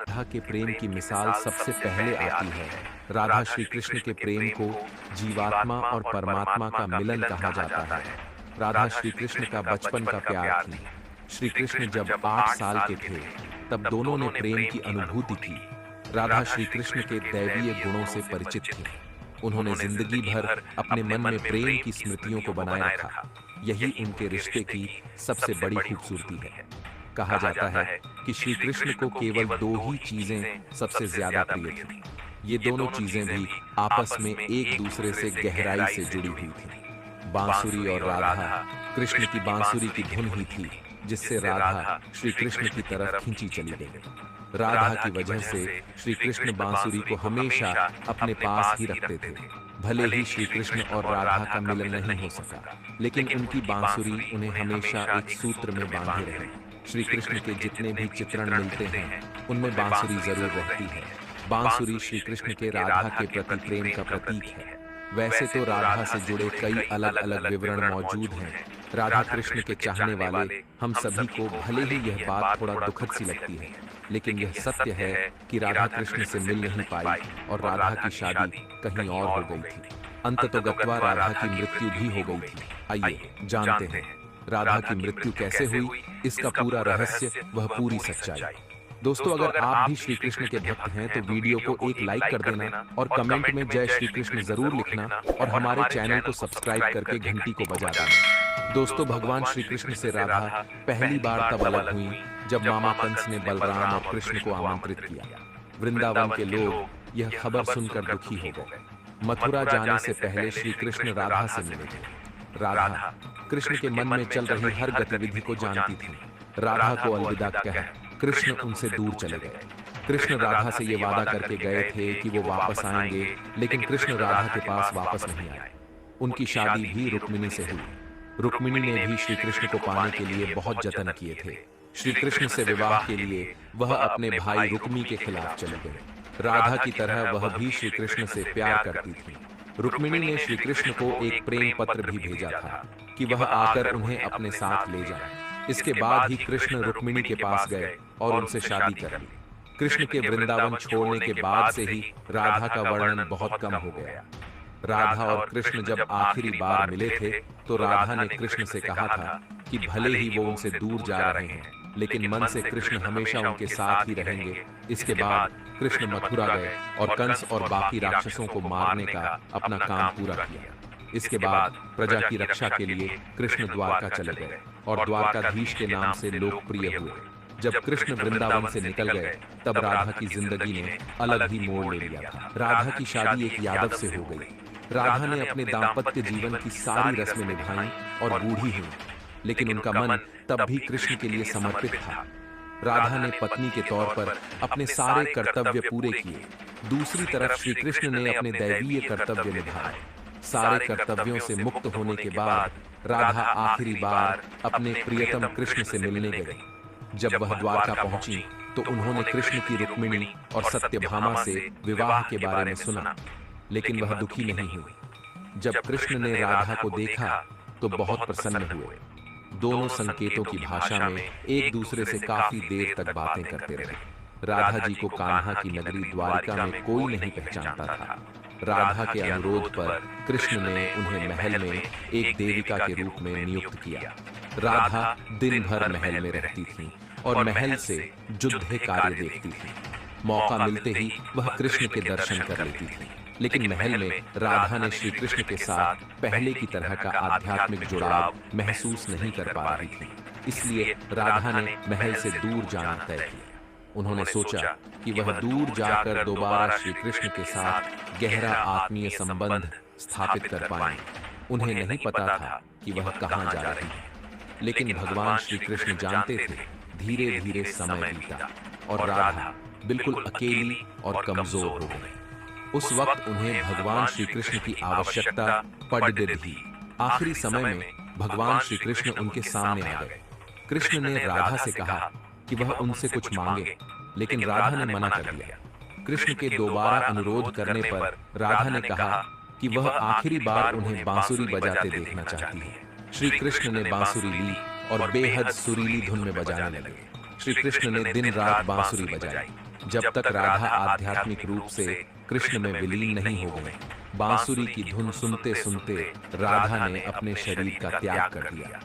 राधा के प्रेम की मिसाल सबसे पहले आती है। राधा श्री कृष्ण के प्रेम को जीवात्मा और परमात्मा का मिलन कहा जाता है। राधा श्री कृष्ण का बचपन का प्यार थी। श्री कृष्ण जब 8 साल के थे तब दोनों ने प्रेम की अनुभूति की। राधा श्री कृष्ण के दैवीय गुणों से परिचित थी। उन्होंने जिंदगी भर अपने मन में प्रेम की स्मृतियों को बनाए रखा। यही उनके रिश्ते की सबसे बड़ी खूबसूरती है। कहा जाता है कि श्री कृष्ण को केवल 2 ही चीजें सबसे ज्यादा प्रिय थी। ये दोनों चीजें भी आपस में एक दूसरे से गहराई से जुड़ी हुई थी। बांसुरी और राधा। कृष्ण की बांसुरी की धुन ही थी जिससे राधा श्री कृष्ण की तरफ खींची चली गई। राधा की वजह से श्री कृष्ण बांसुरी को हमेशा अपने पास ही रखते थे। भले ही श्री कृष्ण और राधा का मिलन नहीं हो सका, लेकिन उनकी बांसुरी उन्हें हमेशा एक सूत्र में बांधे रहे। श्री कृष्ण के जितने भी चित्रण मिलते हैं उनमें बांसुरी जरूर रहती है। बांसुरी श्री कृष्ण के राधा के प्रति प्रेम का प्रतीक है। वैसे तो राधा से जुड़े कई अलग अलग विवरण मौजूद हैं। राधा कृष्ण के चाहने वाले हम सभी को भले ही यह बात थोड़ा दुखद सी लगती है, लेकिन यह सत्य है कि राधा कृष्ण से मिल नहीं पाई और राधा की शादी कहीं और हो गई थी। अंततोगत्वा राधा की मृत्यु भी हो गई थी। आइए जानते हैं राधा की मृत्यु कैसे हुई, इसका पूरा रहस्य, वह पूरी सच्चाई। दोस्तों, अगर आप भी श्री कृष्ण के भक्त हैं तो वीडियो को एक लाइक कर देना और कमेंट में जय श्री कृष्ण जरूर लिखना और हमारे चैनल को सब्सक्राइब करके घंटी को बजा देना। दोस्तों, भगवान श्री कृष्ण से राधा पहली बार तब अलग हुई जब मामा कंस ने बलराम और कृष्ण को आमंत्रित किया। वृंदावन के लोग यह खबर सुनकर दुखी हो गए। मथुरा जाने से पहले श्री कृष्ण राधा से मिले थे। राधा कृष्ण के मन में चल रही हर गतिविधि को जानती थी। राधा को अलविदा कह कृष्ण उनसे दूर चले गए। कृष्ण राधा से ये वादा करके गए थे कि वो वापस आएंगे, लेकिन कृष्ण राधा के पास वापस नहीं आए। उनकी शादी भी रुक्मिणी से हुई। रुक्मिणी ने भी श्री कृष्ण को पाने के लिए बहुत जतन किए थे। श्री कृष्ण से विवाह के लिए वह अपने भाई रुक्मी के खिलाफ चले गए। राधा की तरह वह भी श्री कृष्ण से प्यार करती थी। रुक्मिणी ने श्री कृष्ण को एक प्रेम पत्र भी भेजा था कि वह आकर उन्हें अपने साथ ले जाए। इसके बाद ही कृष्ण रुक्मिणी के पास गए और उनसे शादी कर ली। कृष्ण के वृंदावन छोड़ने के बाद से ही राधा का वर्णन बहुत कम हो गया। राधा और कृष्ण जब आखिरी बार मिले थे तो राधा ने कृष्ण से कहा था कि भले ही वो उनसे दूर जा रहे हैं, लेकिन मन से कृष्ण हमेशा उनके साथ ही रहेंगे। इसके बाद कृष्ण मथुरा गए और कंस और बाकी राक्षसों को मारने का अपना काम पूरा किया। इसके बाद प्रजा की रक्षा के लिए कृष्ण द्वारका चले गए और द्वारकाधीश के नाम से लोकप्रिय हुए। जब कृष्ण वृंदावन से निकल गए तब राधा की जिंदगी ने अलग ही मोड़ ले लिया था। राधा की शादी एक यादव से हो गई। राधा ने अपने दाम्पत्य जीवन की सारी रस्में निभाई और बूढ़ी हुई, लेकिन उनका मन तब भी कृष्ण के लिए समर्पित था। राधा ने पत्नी के तौर पर अपने सारे कर्तव्य पूरे किए। दूसरी तरफ श्री कृष्ण ने अपने दैवीय कर्तव्य निभाए। सारे कर्तव्यों से मुक्त होने के बाद राधा आखिरी बार अपने प्रियतम कृष्ण से मिलने गई। जब वह द्वारका पहुंची तो उन्होंने कृष्ण की रुक्मिणी और सत्यभामा से विवाह के बारे में सुना, लेकिन वह दुखी नहीं हुई। जब कृष्ण ने राधा को देखा तो बहुत प्रसन्न हुए। दोनों संकेतों की भाषा में एक दूसरे से काफी देर तक बातें करते रहे। राधा जी को कान्हा की नगरी द्वारिका में कोई नहीं पहचानता था। राधा के अनुरोध पर कृष्ण ने उन्हें महल में एक देविका के रूप में नियुक्त किया। राधा दिन भर महल में रहती थी और महल से युद्ध कार्य देखती थी। मौका मिलते ही वह कृष्ण के दर्शन कर लेती थी, लेकिन महल में राधा ने श्री कृष्ण के साथ पहले की तरह का आध्यात्मिक जुड़ाव महसूस नहीं कर पा रही थी। इसलिए राधा ने महल से दूर जाना तय किया। उन्होंने सोचा कि वह दूर जाकर दोबारा श्री कृष्ण के साथ गहरा आत्मीय संबंध स्थापित कर पाएं। उन्हें नहीं पता था कि वह कहां जा रही है, लेकिन भगवान श्री कृष्ण जानते थे। धीरे धीरे समय बीता और राधा बिल्कुल अकेली और कमजोर हो गई। उस वक्त उन्हें भगवान श्री कृष्ण की आवश्यकता पड़ गई थी। आखिरी समय में भगवान श्री कृष्ण उनके सामने आ गए। कृष्ण ने राधा से कहा कि वह उनसे कुछ मांगे, लेकिन राधा ने मना कर दिया। कृष्ण के दोबारा अनुरोध करने पर राधा ने कहा कि वह आखिरी बार उन्हें बांसुरी बजाते देखना चाहती है। श्री कृष्ण ने बांसुरी ली और बेहद सुरीली धुन में बजाने लगे। श्री कृष्ण ने दिन रात बांसुरी बजाई। जब तक राधा आध्यात्मिक रूप से कृष्ण में विलीन नहीं हो गए। बांसुरी की धुन सुनते सुनते राधा ने अपने शरीर का त्याग कर दिया।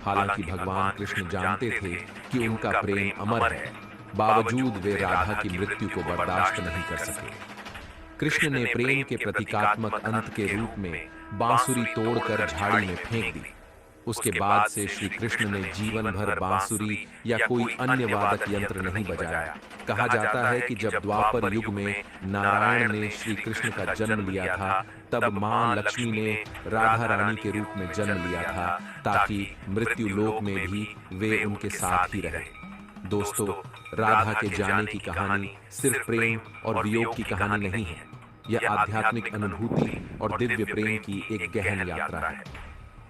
हालांकि भगवान कृष्ण जानते थे कि उनका प्रेम अमर है, बावजूद वे राधा की मृत्यु को बर्दाश्त नहीं कर सके। कृष्ण ने प्रेम के प्रतीकात्मक अंत के रूप में बांसुरी तोड़कर झाड़ी में फेंक दी। उसके बाद से श्री कृष्ण ने जीवन भर बांसुरी या कोई अन्य वादक यंत्र नहीं बजाया। कहा जाता है कि जब द्वापर युग में नारायण ने श्री कृष्ण का जन्म लिया था, तब मां लक्ष्मी ने राधा रानी के रूप में जन्म लिया था, ताकि मृत्यु लोक में भी वे उनके साथ ही रहे। दोस्तों, राधा के जाने की कहानी सिर्फ प्रेम और वियोग की कहानी नहीं है। यह आध्यात्मिक अनुभूति और दिव्य प्रेम की एक गहन यात्रा है।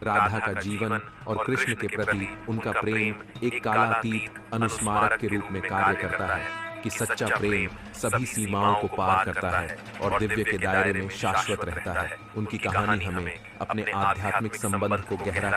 राधा का जीवन और कृष्ण के प्रति उनका प्रेम एक कालातीत अनुस्मारक के रूप में कार्य करता है कि सच्चा प्रेम सभी सीमाओं को पार करता है और दिव्य के दायरे में शाश्वत रहता है। उनकी कहानी हमें अपने आध्यात्मिक संबंध को गहरा